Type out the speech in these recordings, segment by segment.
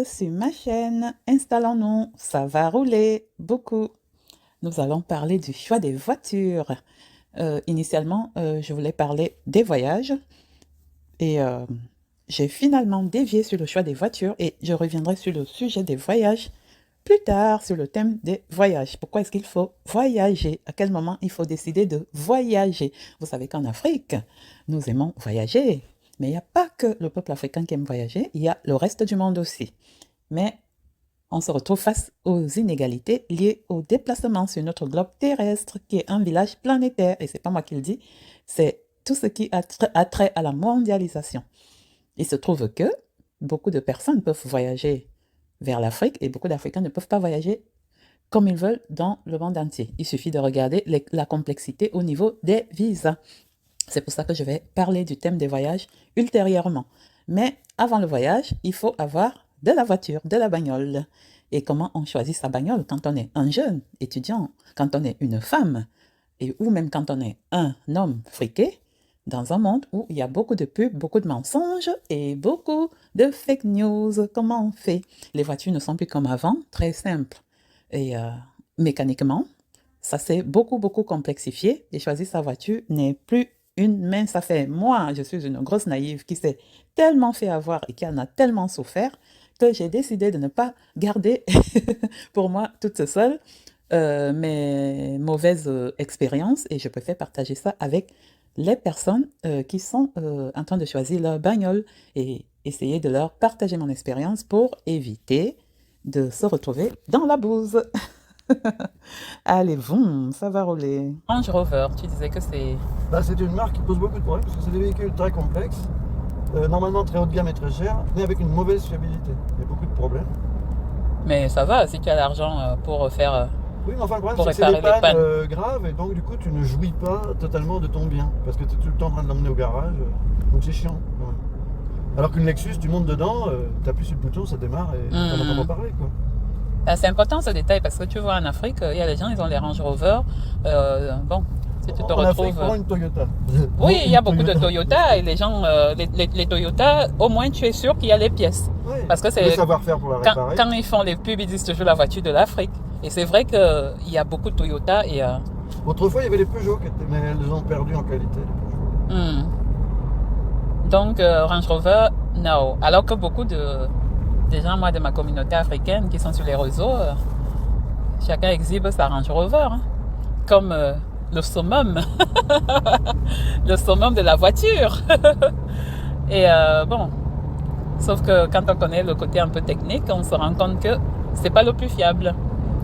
Sur ma chaîne, installons-nous, ça va rouler beaucoup. Nous allons parler du choix des voitures. Initialement, je voulais parler des voyages et j'ai finalement dévié sur le choix des voitures et je reviendrai sur le sujet des voyages plus tard sur le thème des voyages. Pourquoi est-ce qu'il faut voyager? À quel moment il faut décider de voyager? Vous savez qu'en Afrique, nous aimons voyager. Mais il n'y a pas que le peuple africain qui aime voyager, il y a le reste du monde aussi. Mais on se retrouve face aux inégalités liées au déplacement sur notre globe terrestre, qui est un village planétaire. Et ce n'est pas moi qui le dis, c'est tout ce qui a trait à la mondialisation. Il se trouve que beaucoup de personnes peuvent voyager vers l'Afrique et beaucoup d'Africains ne peuvent pas voyager comme ils veulent dans le monde entier. Il suffit de regarder la complexité au niveau des visas. C'est pour ça que je vais parler du thème des voyages ultérieurement. Mais avant le voyage, il faut avoir de la voiture, de la bagnole. Et comment on choisit sa bagnole quand on est un jeune étudiant, quand on est une femme, ou même quand on est un homme friqué, dans un monde où il y a beaucoup de pubs, beaucoup de mensonges et beaucoup de fake news. Comment on fait? Les voitures ne sont plus comme avant, très simples. Et mécaniquement, ça s'est beaucoup complexifié. Et choisir sa voiture n'est plus une mince affaire. Moi, je suis une grosse naïve qui s'est tellement fait avoir et qui en a tellement souffert que j'ai décidé de ne pas garder pour moi toute seule mes mauvaises expériences et je préfère partager ça avec les personnes qui sont en train de choisir leur bagnole et essayer de leur partager mon expérience pour éviter de se retrouver dans la bouse. Allez, boum, ça va rouler. Range Rover, tu disais que c'est... C'est une marque qui pose beaucoup de problèmes parce que c'est des véhicules très complexes, normalement très haut de gamme et très chers, mais avec une mauvaise fiabilité. Il y a beaucoup de problèmes. Mais ça va, si tu as l'argent pour faire... Oui, mais enfin le problème pour c'est que c'est des réparer les pannes graves et donc du coup tu ne jouis pas totalement de ton bien parce que tu es tout le temps en train de l'emmener au garage, donc c'est chiant quand même. Alors qu'une Lexus, tu montes dedans, tu appuies sur le bouton, ça démarre et tu n'en entends pas parler quoi. C'est important ce détail parce que tu vois en Afrique, il y a des gens, ils ont les Range Rover. Bon, si tu te En retrouves. Afrique, prends une Toyota. Oui, il y a beaucoup de Toyota et les gens, les Toyota, au moins tu es sûr qu'il y a les pièces. Oui, parce que c'est le savoir-faire pour la réparer. Quand ils font les pubs, ils disent toujours la voiture de l'Afrique. Et c'est vrai qu'il y a beaucoup de Toyota et. Autrefois, il y avait les Peugeot, mais elles ont perdu en qualité. Les Peugeot. Donc, Range Rover, non. Alors que beaucoup des gens, moi, de ma communauté africaine qui sont sur les réseaux, chacun exhibe sa Range Rover. Hein, comme le summum. Le summum de la voiture. Et bon. Sauf que quand on connaît le côté un peu technique, on se rend compte que c'est pas le plus fiable.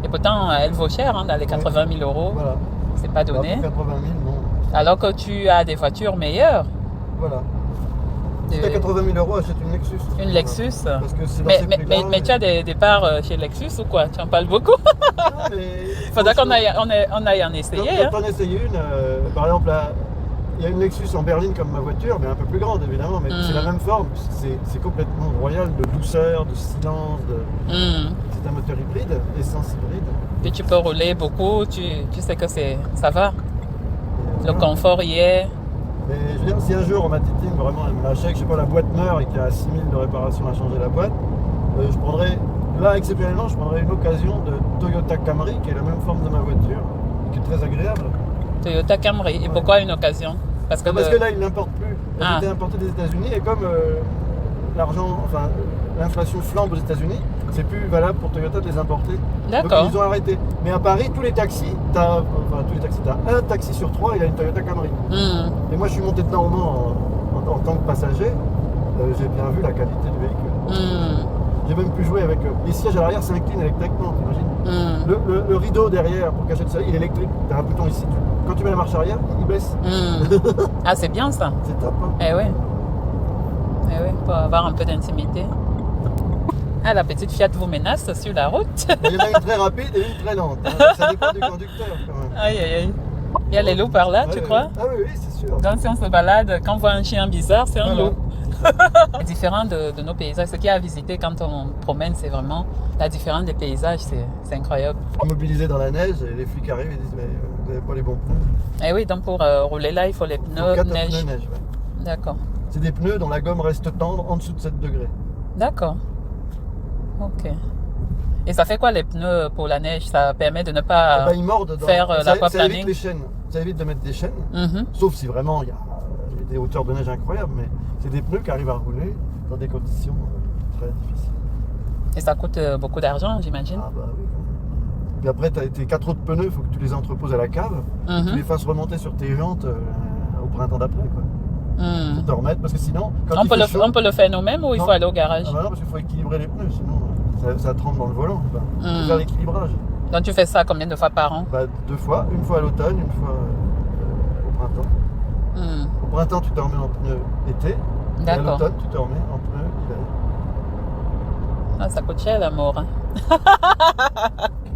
Et pourtant, elle vaut cher, hein, dans les 80 000 euros. Voilà. C'est pas donné. Alors, 80 000, non. Alors que tu as des voitures meilleures. Voilà. Si tu as 80 000 euros, achète une Lexus. Une Lexus. Parce que c'est dans ces prix-là, mais tu as des parts chez Lexus ou quoi? Tu en parles beaucoup? Il faudra qu'on aille en essayer. Quand on essaye une, par exemple, il y a une Lexus en berline comme ma voiture, mais un peu plus grande évidemment, mais c'est la même forme. C'est complètement royal de douceur, de silence. C'est un moteur hybride, essence hybride. Puis tu peux rouler beaucoup, tu sais que ça va. Le confort y est. Mais je veux dire, si un jour ma titine vraiment elle me lâchait, que je sais pas, la boîte meurt et qu'il y a 6 000 de réparation à changer la boîte, je prendrais, là exceptionnellement, je prendrais une occasion de Toyota Camry qui est la même forme de ma voiture, qui est très agréable. Toyota Camry. Et pourquoi une occasion? Parce que là, ils n'importent plus. Elle était importée des États-Unis et comme l'inflation flambe aux États-Unis, c'est plus valable pour Toyota de les importer. D'accord. Donc ils ont arrêté. Mais à Paris, tous les taxis, t'as un taxi sur 3, il a une Toyota Camry. Et moi, je suis monté dedans au Mans en tant que passager. J'ai bien vu la qualité du véhicule. J'ai même pu jouer avec les sièges à l'arrière s'inclinent électriquement, t'imagines. Le rideau derrière pour cacher le soleil, il est électrique. T'as un bouton ici. Quand tu mets la marche arrière, il baisse. Ah, c'est bien ça. C'est top. Hein. Eh oui. Eh oui, pour avoir un peu d'intimité. Ah, la petite Fiat vous menace sur la route. Il y en a une très rapide et une très lente. Hein. Ça dépend du conducteur quand même. Aïe, aïe, aïe. Il y a les loups par là, tu crois? Ah oui, c'est sûr. Donc si on se balade, quand on voit un chien bizarre, c'est un loup. C'est différent de nos paysages. Ce qu'il y a à visiter quand on promène, c'est vraiment la différence des paysages, c'est incroyable. Mobilisé dans la neige, et les flics arrivent et disent mais vous n'avez pas les bons pneus. Eh oui, donc pour rouler là, il faut les pneus neige. Pneus neige, ouais. D'accord. C'est des pneus dont la gomme reste tendre en dessous de 7 degrés. D'accord. Ok. Et ça fait quoi les pneus pour la neige? Ça permet de ne Eh pas ben, ils mordent dedans. faire Ça évite l'aquaplaning. les chaînes. Ça évite de mettre des chaînes. Mhm. Sauf si vraiment il y a des hauteurs de neige incroyables. Mais c'est des pneus qui arrivent à rouler dans des conditions très difficiles. Et ça coûte beaucoup d'argent, j'imagine. Ah bah oui. Puis après, tu as tes 4 autres pneus, il faut que tu les entreposes à la cave. Mhm. Tu les fasses remonter sur tes jantes au printemps d'après. Quoi. Mhm. Pour te remettre, parce que sinon, quand On il peut, fait le, chaud, on peut le faire nous-mêmes ou il Non. faut aller au garage? Ah bah non, parce qu'il faut équilibrer les pneus, sinon ça tremble dans le volant. Bah, il faut Mm. faire l'équilibrage. Donc tu fais ça combien de fois par an? Bah, 2 fois, une fois à l'automne, une fois au printemps. Mhm. Au printemps, tu te remets en pneu été. Et à D'accord. l'automne, tu te remets en pneu hiver. Ah, ça coûte cher l'amour. Hein.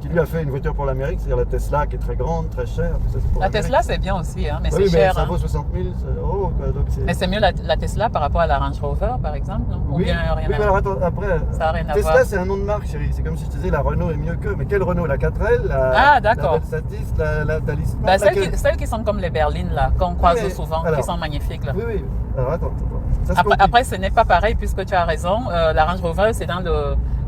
Qui lui a fait une voiture pour l'Amérique, c'est-à-dire la Tesla qui est très grande, très chère. Ça, c'est pour La l'Amérique. Tesla, c'est bien aussi, hein, mais Oui, c'est mais cher. ça Hein. vaut 60 000 euros. Quoi, donc Mais c'est mieux la Tesla par rapport à la Range Rover, par exemple, non? Ou Oui, bien rien oui, à mais voir? alors attends, après, Ça n'a rien à Tesla voir. c'est un nom de marque, chérie. C'est comme si je te disais la Renault est mieux qu'eux. Mais quelle Renault? La 4L, Ah, d'accord. la Velsatis, la Talisman, Bah, laquelle? celles qui sont comme les berlines, là, qu'on croise mais, souvent, alors, qui sont magnifiques. Là. Oui, oui. Alors attends. Ça se Après, complique. après, ce n'est pas pareil, puisque tu as raison. La Range Rover, c'est dans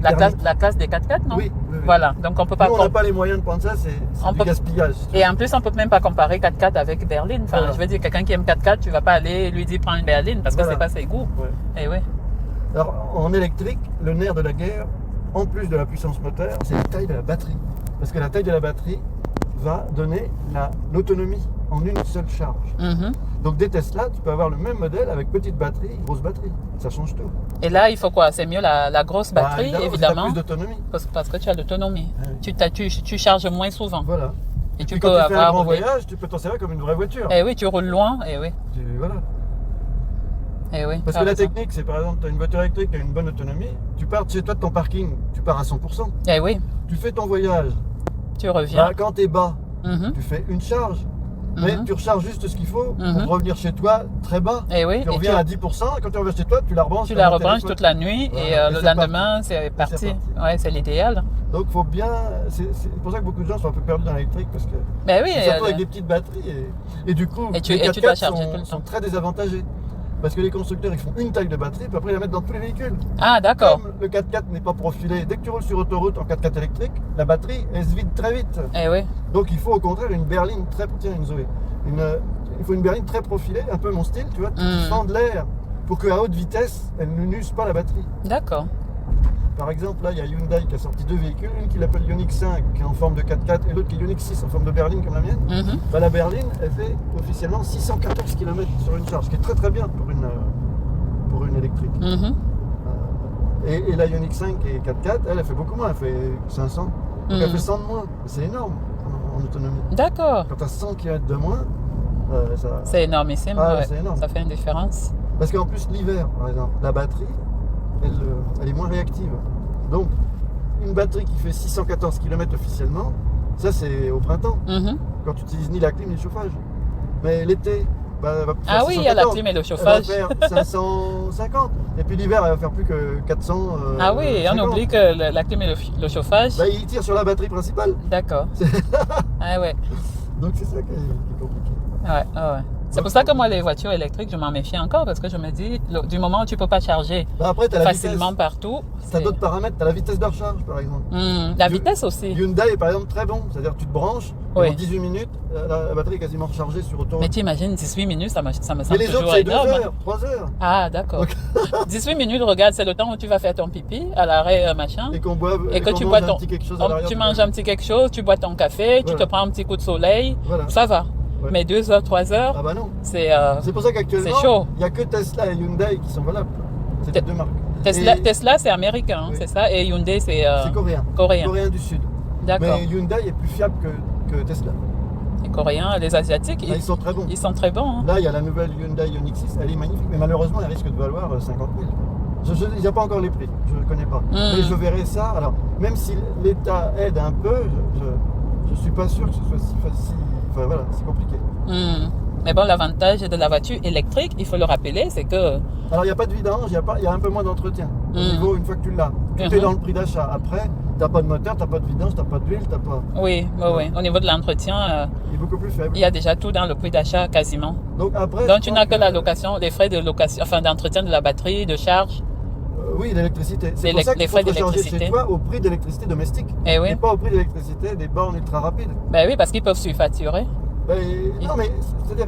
Thermique. la classe des 4x4, non? Oui, oui, oui. Voilà, donc on peut pas... Nous, on n'a pas les moyens de prendre ça, c'est On du peut- gaspillage. Et en plus, on peut même pas comparer 4x4 avec berline. Enfin, Voilà. je veux dire, quelqu'un qui aime 4x4, tu vas pas aller lui dire prends une berline, parce que Voilà. c'est pas ses goûts. Ouais. Et oui. Alors, en électrique, le nerf de la guerre, en plus de la puissance moteur, c'est la taille de la batterie. Parce que la taille de la batterie va donner l'autonomie en une seule charge. Mhm. Donc des Tesla, tu peux avoir le même modèle avec petite batterie, grosse batterie. Ça change tout. Et là, il faut quoi? C'est mieux la grosse batterie, Bah, évidemment, Plus d'autonomie. parce que tu as l'autonomie. Ah oui. Tu charges moins souvent. Voilà. Et tu Puis peux quand tu fais un avoir... grand voyage, tu peux t'en servir comme une vraie voiture. Eh oui, tu roules loin, eh oui. Voilà. Eh oui. Parce t'as que la raison. technique, c'est par exemple, tu as une voiture électrique qui a une bonne autonomie, tu pars de chez toi de ton parking, tu pars à 100%. Eh oui, Tu fais ton voyage. tu reviens. Bah, quand tu es bas, Mhm. tu fais une charge. Mais Mhm. tu recharges juste ce qu'il faut Mhm. pour revenir chez toi très bas. Eh oui, Tu et reviens à 10%, et quand tu reviens chez toi, tu la rebranches. tu sur la ton rebranches téléphone. toute la nuit Voilà, et et le c'est lendemain, c'est parti. parti. Ouais, c'est l'idéal. Donc faut bien. C'est pour ça que beaucoup de gens sont un peu perdus dans l'électrique parce que. Ben oui, Surtout avec des petites batteries et du coup, Et tu les dois 4x4 charger tout le sont temps. très désavantagés. Parce que les constructeurs ils font une taille de batterie, puis après ils la mettent dans tous les véhicules. Ah, d'accord. Comme le 4x4 n'est pas profilé, dès que tu roules sur autoroute en 4x4 électrique, la batterie elle se vide très vite. Eh oui. Donc il faut au contraire une berline très. Tiens, une Zoé. Il faut une berline très profilée, un peu mon style, tu vois, qui fende l'air pour qu'à haute vitesse, elle ne n'use pas la batterie. D'accord. Par exemple, là, il y a Hyundai qui a sorti 2 véhicules, une qui l'appelle Ioniq 5 qui est en forme de 4x4 et l'autre qui est Ioniq 6 en forme de berline comme la mienne. Mhm. Bah, la berline, elle fait officiellement 614 km sur une charge, ce qui est très très bien pour une électrique. Mhm. Et la Ioniq 5 qui est 4x4, elle fait beaucoup moins, elle fait 500. Donc elle fait 100 de moins. C'est énorme en autonomie. D'accord. Quand tu as 100 km de moins, ça... C'est énormissime. Ah, ouais. c'est énorme. Ça fait une différence. Parce qu'en plus, l'hiver, par exemple, la batterie, elle est moins réactive. Donc, une batterie qui fait 614 km officiellement, ça c'est au printemps, Mhm. quand tu n'utilises ni la clim ni le chauffage. Mais l'été, bah, elle va plus Ah faire oui, il y a la 614, clim et le elle chauffage. va faire 550. Et puis l'hiver, elle va faire plus que 400. Ah oui, et on 50. oublie que la clim et le chauffage. Bah, il tire sur la batterie principale. D'accord. Ah ouais. Donc c'est ça qui est compliqué. Ouais, ouais. C'est pour ça que moi, les voitures électriques, je m'en méfie encore parce que je me dis, du moment où tu peux pas charger Bah, après, tu as la facilement vitesse. partout. Tu as d'autres paramètres, tu as la vitesse de recharge par exemple. La vitesse aussi. Hyundai est par exemple très bon, c'est-à-dire que tu te branches, et Oui. en 18 minutes, la batterie est quasiment rechargée sur autoroute. Mais tu imagines, 18 minutes, ça me Mais semble les autres, toujours c'est 2 énorme. heures, 3 heures. Ah, d'accord. 18 minutes, regarde, c'est le temps où tu vas faire ton pipi à l'arrêt machin. Et qu'on boive, Et que qu'on tu mange bois un ton. petit quelque chose à l'arrière Tu du manges wagon. un petit quelque chose, tu bois ton café, tu Voilà. te prends un petit coup de soleil, Voilà. ça va. Ouais. Mais 2 heures, 3 heures, Ah bah non. c'est. C'est pour ça qu'actuellement, c'est chaud. il n'y a que Tesla et Hyundai qui sont valables. C'est les deux marques. Et Tesla, c'est américain, hein, Oui. c'est ça. Et Hyundai, c'est c'est coréen. coréen. Coréen du Sud. D'accord. Mais Hyundai est plus fiable que Tesla. Les Coréens, les Asiatiques, Là, ils sont très bons. ils sont très bons. Hein. Là, il y a la nouvelle Hyundai Ioniq 6, elle est magnifique, mais malheureusement, elle risque de valoir 50 000. Il n'y a pas encore les prix, je ne connais pas. Mais je verrai ça. Alors, même si l'État aide un peu, je ne suis pas sûr que ce soit si facile. Enfin voilà, c'est compliqué. Mais bon, l'avantage de la voiture électrique, il faut le rappeler, c'est que. Alors, il n'y a pas de vidange, il y a un peu moins d'entretien. Au niveau, une fois que tu l'as, tout est dans le prix d'achat. Après, tu n'as pas de moteur, tu n'as pas de vidange, tu n'as pas d'huile, tu n'as pas. Oui, oui. Au niveau de l'entretien, Il est beaucoup plus faible. il y a déjà tout dans le prix d'achat quasiment. Donc, après. Donc tu n'as que la location, les frais de location, enfin d'entretien de la batterie, de charge. Oui, l'électricité. C'est pour ça qu'il les faut frais te recharger d'électricité. chez toi au prix d'électricité domestique. Eh oui. Et pas au prix d'électricité des bornes ultra rapides. Ben oui, parce qu'ils peuvent surfacturer. Non, mais c'est-à-dire,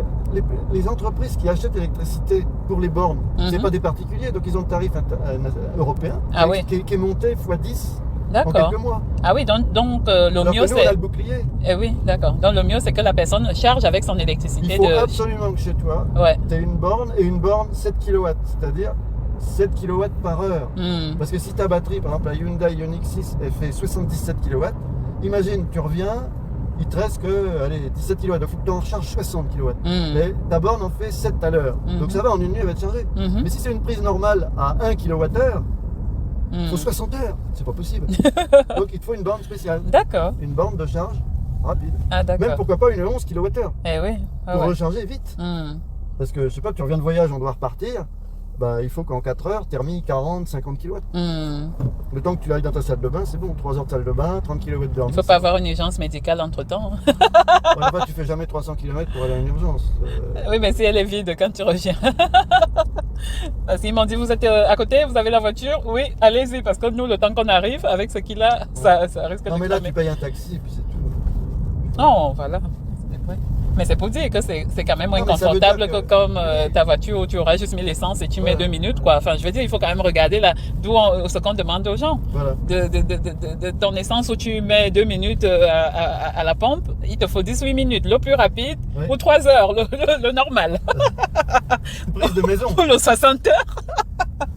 les entreprises qui achètent l'électricité pour les bornes, c'est pas des particuliers, donc ils ont le tarif européen qui est monté x10 en quelques mois. Ah oui, donc le Alors mieux que nous, on a c'est... le bouclier. Eh oui, d'accord. Donc le mieux c'est que la personne charge avec son électricité. Il faut absolument que chez toi, tu aies une borne et une borne 7 kW, c'est-à-dire 7 kW par heure. Parce que si ta batterie, par exemple la Hyundai Ioniq 6, elle fait 77 kW, imagine, tu reviens, il te reste que 17 kW, il faut que tu en recharges 60 kW. Mais ta borne en fait 7 à l'heure. Donc ça va, en une nuit, elle va te charger. Mais si c'est une prise normale à 1 kWh, il faut 60 heures. C'est pas possible. Donc il te faut une borne spéciale. D'accord. Une borne de charge rapide. Ah, d'accord. Même pourquoi pas une 11 kWh. Eh oui. Pour recharger vite. Parce que je sais pas, tu reviens de voyage, on doit repartir. Bah, il faut qu'en 4 heures, tu aies remis 40, 50 kW. Le temps que tu ailles dans ta salle de bain, c'est bon. 3 heures de salle de bain, 30 kW de Il ne faut pas avoir une urgence médicale entre-temps. Ouais, tu fais jamais 300 km pour aller à une urgence. Oui, mais si elle est vide quand tu reviens. Parce qu'ils m'ont dit, vous êtes à côté, vous avez la voiture. Oui, allez-y, parce que nous, le temps qu'on arrive, avec ce qu'il a, ça risque de... Non, mais là, tu payes un taxi, et puis c'est tout. Non, voilà. Mais c'est pour dire que c'est quand même moins confortable que comme ta voiture où tu auras juste mis l'essence et tu mets 2 minutes, quoi. Enfin, je veux dire, il faut quand même regarder là, ce qu'on demande aux gens. Voilà. De ton essence où tu mets 2 minutes à la pompe, il te faut 18 minutes. Le plus rapide, ou 3 heures, le normal. Prise de maison. Ou le 60 heures.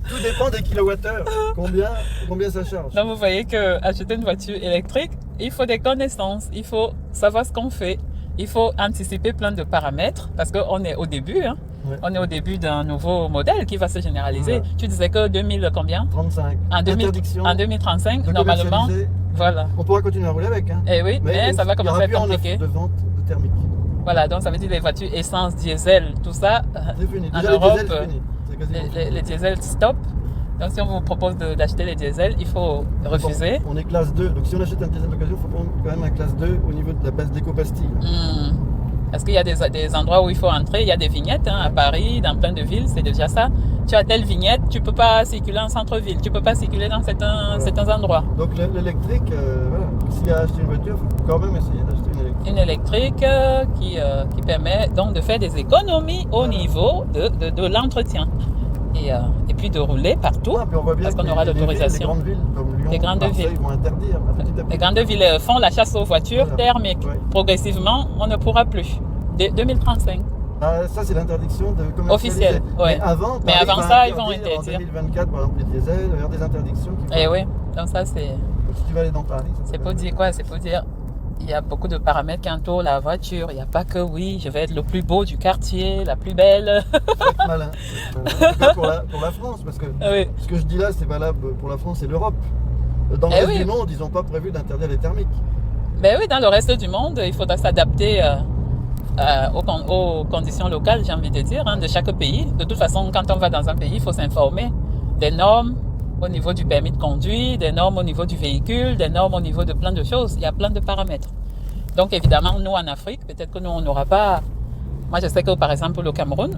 Tout dépend des kilowattheures. Combien ça charge. Donc, vous voyez qu'acheter une voiture électrique, il faut des connaissances. Il faut savoir ce qu'on fait. Il faut anticiper plein de paramètres parce qu'on est au début. Hein. On est au début d'un nouveau modèle qui va se généraliser. Voilà. Tu disais que 2000 combien 35. En 2035, normalement. Voilà. On pourra continuer à rouler avec. Hein. Et oui, mais ça va commencer à être compliqué. De vente de thermique. Voilà, donc ça veut dire les voitures essence, diesel, tout ça. C'est fini. En Déjà, Europe, les diesels stop. Donc si on vous propose d'acheter les diesels, il faut refuser. On est classe 2, donc si on achète un diesel d'occasion, il faut prendre quand même un classe 2 au niveau de la base d'éco-pastille. Parce qu'il y a des endroits où il faut entrer, il y a des vignettes à Paris, dans plein de villes, c'est déjà ça. Tu as telle vignette, tu ne peux pas circuler en centre-ville, tu ne peux pas circuler dans certains endroits. Donc l'électrique, voilà, s'il y a acheté une voiture, il faut quand même essayer d'acheter une électrique. Une électrique qui permet donc de faire des économies au niveau de l'entretien. Et puis de rouler partout, parce qu'on aura l'autorisation. Les grandes villes comme Lyon, Marseille vont interdire petit à petit. Les grandes villes font la chasse aux voitures thermiques. Progressivement, on ne pourra plus. Dès 2035. Ça, c'est l'interdiction de commercialiser. Officielle, oui. Mais avant ça, ils vont interdire. En 2024, par exemple, les diesels, il va y avoir des interdictions. Eh oui, donc ça, c'est... Donc, si tu vas aller dans Paris... C'est pour dire quoi? C'est pour dire... Il y a beaucoup de paramètres qui entourent la voiture. Il n'y a pas que je vais être le plus beau du quartier, la plus belle. Faut être malin. En tout cas pour la France, parce que ce que je dis là, c'est valable pour la France et l'Europe. Dans le reste du monde, ils n'ont pas prévu d'interdire les thermiques. Ben oui, dans le reste du monde, il faudra s'adapter aux conditions locales, j'ai envie de dire, de chaque pays. De toute façon, quand on va dans un pays, il faut s'informer des normes au niveau du permis de conduire, des normes au niveau du véhicule, des normes au niveau de plein de choses. Il y a plein de paramètres. Donc évidemment, nous en Afrique, peut-être que nous, on n'aura pas... Moi, je sais que par exemple, au Cameroun,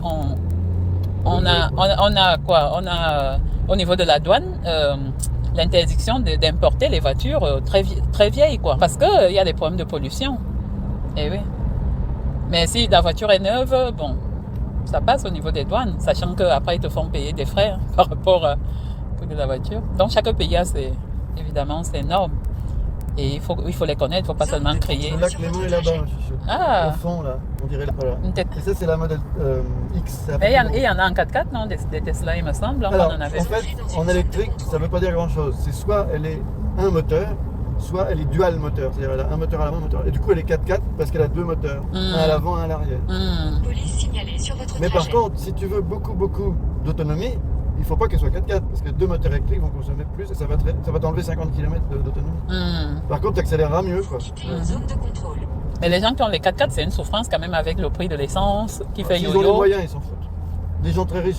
on a quoi? On a au niveau de la douane l'interdiction d'importer les voitures très vieilles, quoi. Parce qu'il y a des problèmes de pollution. Eh oui. Mais si la voiture est neuve, bon, ça passe au niveau des douanes, sachant qu'après, ils te font payer des frais par rapport à de la voiture. Donc chaque pays a évidemment ses normes. Et il faut les connaître, il ne faut pas seulement crier. Le lac Léman est là-bas, au fond, là, on dirait. Voilà. Et ça, c'est la modèle X. Et il y en a en 4x4, non? Des Tesla, il me semble. Alors, en fait, en électrique, ça ne veut pas dire grand-chose. C'est soit elle est un moteur, soit elle est dual moteur. C'est-à-dire elle a un moteur à l'avant, un moteur. Et du coup, elle est 4x4 parce qu'elle a 2 moteurs. Un à l'avant, un à l'arrière. Mais par contre, si tu veux beaucoup d'autonomie, il ne faut pas qu'elle soit 4x4 parce que 2 moteurs électriques vont consommer plus et ça va t'enlever 50 km d'autonomie. Par contre, tu accéléreras mieux, quoi. Mais les gens qui ont les 4x4, c'est une souffrance quand même avec le prix de l'essence qui fait yo-yo. Ils ont les moyens, ils s'en foutent. Les gens très riches,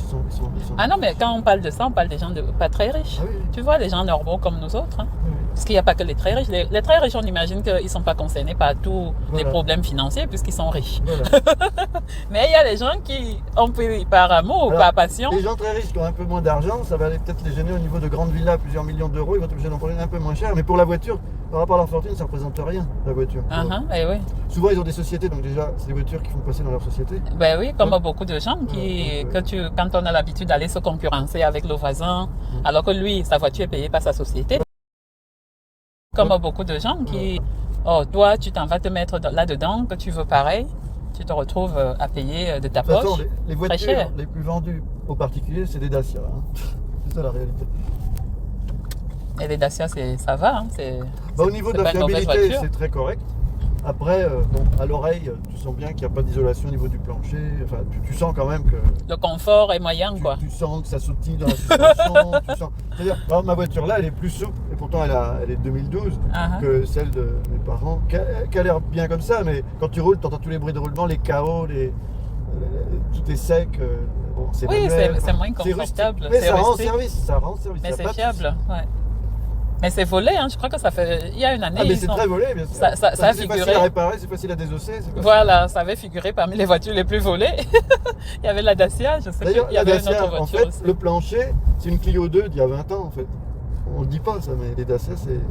Ah non, mais quand on parle de ça, on parle des gens pas très riches. Ah oui, oui. Tu vois, les gens normaux comme nous autres. Hein. Oui, oui. Parce qu'il n'y a pas que les très riches. Les très riches, on imagine qu'ils ne sont pas concernés par tous les problèmes financiers puisqu'ils sont riches. Voilà. Mais il y a les gens qui ont pris par amour ou par passion. Les gens très riches qui ont un peu moins d'argent, ça va aller peut-être les gêner au niveau de grandes villas, plusieurs millions d'euros, ils vont être obligés d'en prendre un peu moins cher. Mais pour la voiture, par rapport à leur fortune, ça ne représente rien, la voiture. Eh oui. Souvent, ils ont des sociétés, donc déjà, c'est des voitures qui font passer dans leur société. Ben oui, comme beaucoup de gens quand on a l'habitude d'aller se concurrencer avec le voisin, alors que lui, sa voiture est payée par sa société. Comme beaucoup de gens qui, toi, tu t'en vas te mettre là-dedans, que tu veux pareil, tu te retrouves à payer de ta poche. Attends, les voitures les plus vendues aux particuliers, c'est des Dacia. Hein. C'est ça la réalité. Et les Dacia, ça va. Hein, au niveau de la fiabilité, c'est très correct. Après, à l'oreille, tu sens bien qu'il n'y a pas d'isolation au niveau du plancher. Enfin, tu sens quand même que... Le confort est moyen, quoi. Tu sens que ça sautille dans la suspension. C'est-à-dire, par exemple, ma voiture là, elle est plus souple. Et pourtant, elle est de 2012 que celle de mes parents. Qui a l'air bien comme ça, mais quand tu roules, tu entends tous les bruits de roulement, les chaos, tout est sec. C'est manuel, c'est moins confortable. Mais ça rend service. Mais c'est fiable, ouais. Mais c'est volé, hein. Je crois que ça fait... Il y a une année... Ah, mais c'est très volé, bien sûr. Ça a figuré... C'est facile à réparer, c'est facile à désosser. Voilà, ça avait figuré parmi les voitures les plus volées. Il y avait la Dacia, je sais pas. D'ailleurs, il y avait Dacia, une autre voiture en fait, aussi. le plancher, c'est une Clio 2 d'il y a 20 ans, en fait. On le dit pas, ça, mais les Dacia, c'est...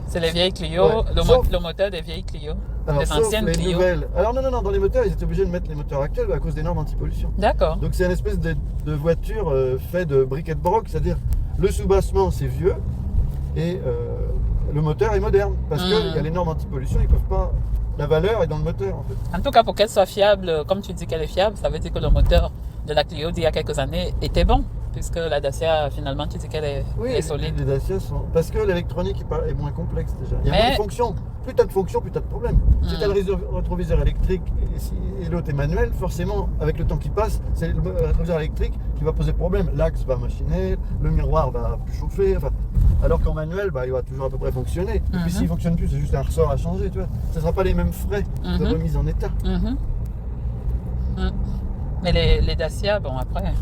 C'est les vieilles Clio, le moteur des vieilles Clio, des anciennes les Clio. Nouvelles. Alors non, dans les moteurs, ils étaient obligés de mettre les moteurs actuels à cause des normes anti-pollution. D'accord. Donc c'est une espèce de voiture faite de briquet de broc, c'est-à-dire le soubassement, c'est vieux, et le moteur est moderne, parce qu'il y a les normes anti-pollution, ils peuvent pas... La valeur est dans le moteur, en fait. En tout cas, pour qu'elle soit fiable, comme tu dis qu'elle est fiable, ça veut dire que le moteur de la Clio d'il y a quelques années était bon. Puisque la Dacia, finalement, tu dis qu'elle est solide. Les Dacia sont... Parce que l'électronique est moins complexe déjà. Il y a moins de fonctions. Plus tu as de fonctions, plus tu as de problèmes. Si tu as le rétroviseur électrique et l'autre est manuel, forcément, avec le temps qui passe, c'est le rétroviseur électrique qui va poser problème. L'axe va machiner, le miroir va plus chauffer. Enfin, alors qu'en manuel, il va toujours à peu près fonctionner. Et puis s'il ne fonctionne plus, c'est juste un ressort à changer. Tu vois. Ça ne sera pas les mêmes frais de remise en état. Mais les Dacia, bon, après...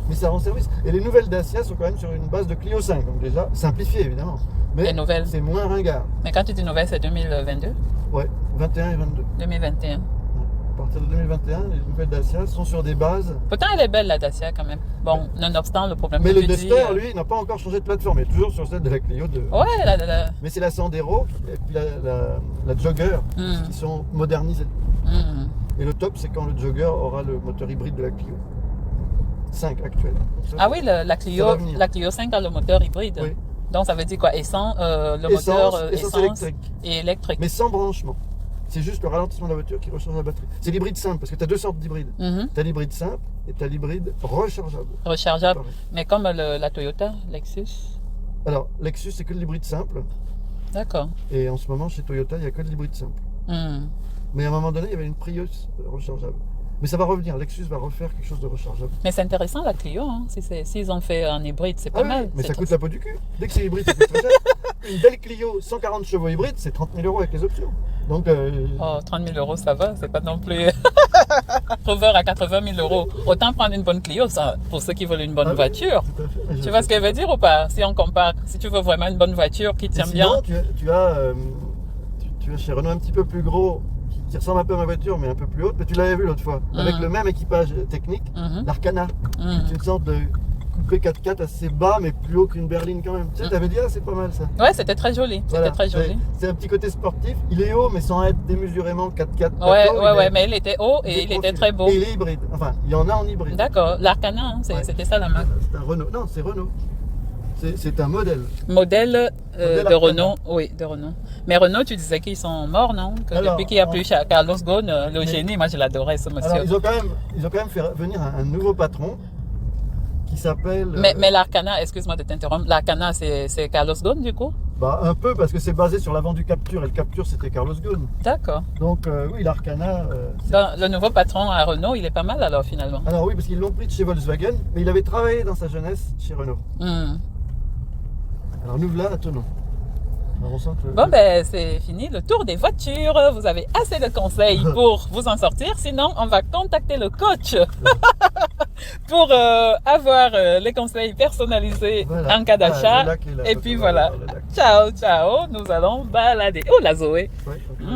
Mais ça rend service. Et les nouvelles Dacia sont quand même sur une base de Clio 5, donc déjà simplifié évidemment. Mais c'est moins ringard. Mais quand tu dis nouvelle, c'est 2022 ? Ouais, 21 et 22. 2021. À partir de 2021, les nouvelles Dacia sont sur des bases... Pourtant, elle est belle, la Dacia, quand même. Bon, nonobstant le problème mais que le tu dis... Duster, lui, n'a pas encore changé de plateforme. Il est toujours sur celle de la Clio 2. Ouais, Mais c'est la Sandero et puis la Jogger qui sont modernisées. Et le top, c'est quand le Jogger aura le moteur hybride de la Clio 5 actuelle. Ah oui, la Clio 5 a le moteur hybride. Oui. Donc ça veut dire quoi? Moteur essence et électrique. Mais sans branchement. C'est juste le ralentissement de la voiture qui recharge la batterie. C'est l'hybride simple, parce que tu as deux sortes d'hybrides. Tu as l'hybride simple et tu as l'hybride rechargeable. Rechargeable. Mais comme la Toyota, Lexus. Alors, Lexus, c'est que l'hybride simple. D'accord. Et en ce moment, chez Toyota, il n'y a que de l'hybride simple. Mais à un moment donné, il y avait une Prius rechargeable. Mais ça va revenir, Lexus va refaire quelque chose de rechargeable. Mais c'est intéressant la Clio, hein. S'ils ont fait un hybride, c'est pas mal. Mais ça coûte la peau du cul. Dès que c'est hybride, ça coûte très cher. Une belle Clio 140 chevaux hybride, c'est 30 000 € avec les options. Donc, 30 000 €, ça va, c'est pas non plus 80 à 80 000 €. Autant prendre une bonne Clio, ça, pour ceux qui veulent une bonne voiture. Tout à fait. Tu vois ce qu'elle veut dire ou pas? Si on compare, si tu veux vraiment une bonne voiture qui tient bien. Tu as chez Renault un petit peu plus gros, qui ressemble un peu à ma voiture, mais un peu plus haute. Mais tu l'avais vu l'autre fois, avec le même équipage technique, l'Arcana. C'est une sorte de coupé 4x4 assez bas, mais plus haut qu'une berline quand même. Tu sais, t'avais dit, c'est pas mal ça. Ouais, c'était très joli. Voilà. C'était très joli. C'est un petit côté sportif. Il est haut, mais sans être démesurément 4x4. Ouais, mais il était haut et il était très beau. Et il est hybride. Enfin, il y en a en hybride. D'accord, l'Arcana, c'était ça la marque. C'est un Renault. Non, c'est Renault. C'est un modèle. Modèle de Renault, oui, de Renault. Mais Renault, tu disais qu'ils sont morts, non? Depuis qu'il n'y a plus Carlos Ghosn, le génie, moi je l'adorais ce monsieur. Alors, ils ont quand même fait venir un nouveau patron qui s'appelle... Mais l'Arcana, excuse-moi de t'interrompre, l'Arcana c'est Carlos Ghosn du coup? Un peu, parce que c'est basé sur l'avant du Capture, et le Capture c'était Carlos Ghosn. D'accord. Donc oui, l'Arcana... Le nouveau patron à Renault, il est pas mal alors finalement. Alors oui, parce qu'ils l'ont pris de chez Volkswagen, mais il avait travaillé dans sa jeunesse chez Renault. Alors nous voilà à Thonon. On sent que Bon, ben, c'est fini le tour des voitures. Vous avez assez de conseils pour vous en sortir. Sinon, on va contacter le coach pour avoir les conseils personnalisés Voilà. en cas d'achat. Le lac et la Et photo, puis voilà. le lac. Ciao, ciao. Nous allons balader. Oh, la Zoé. Ouais, ok.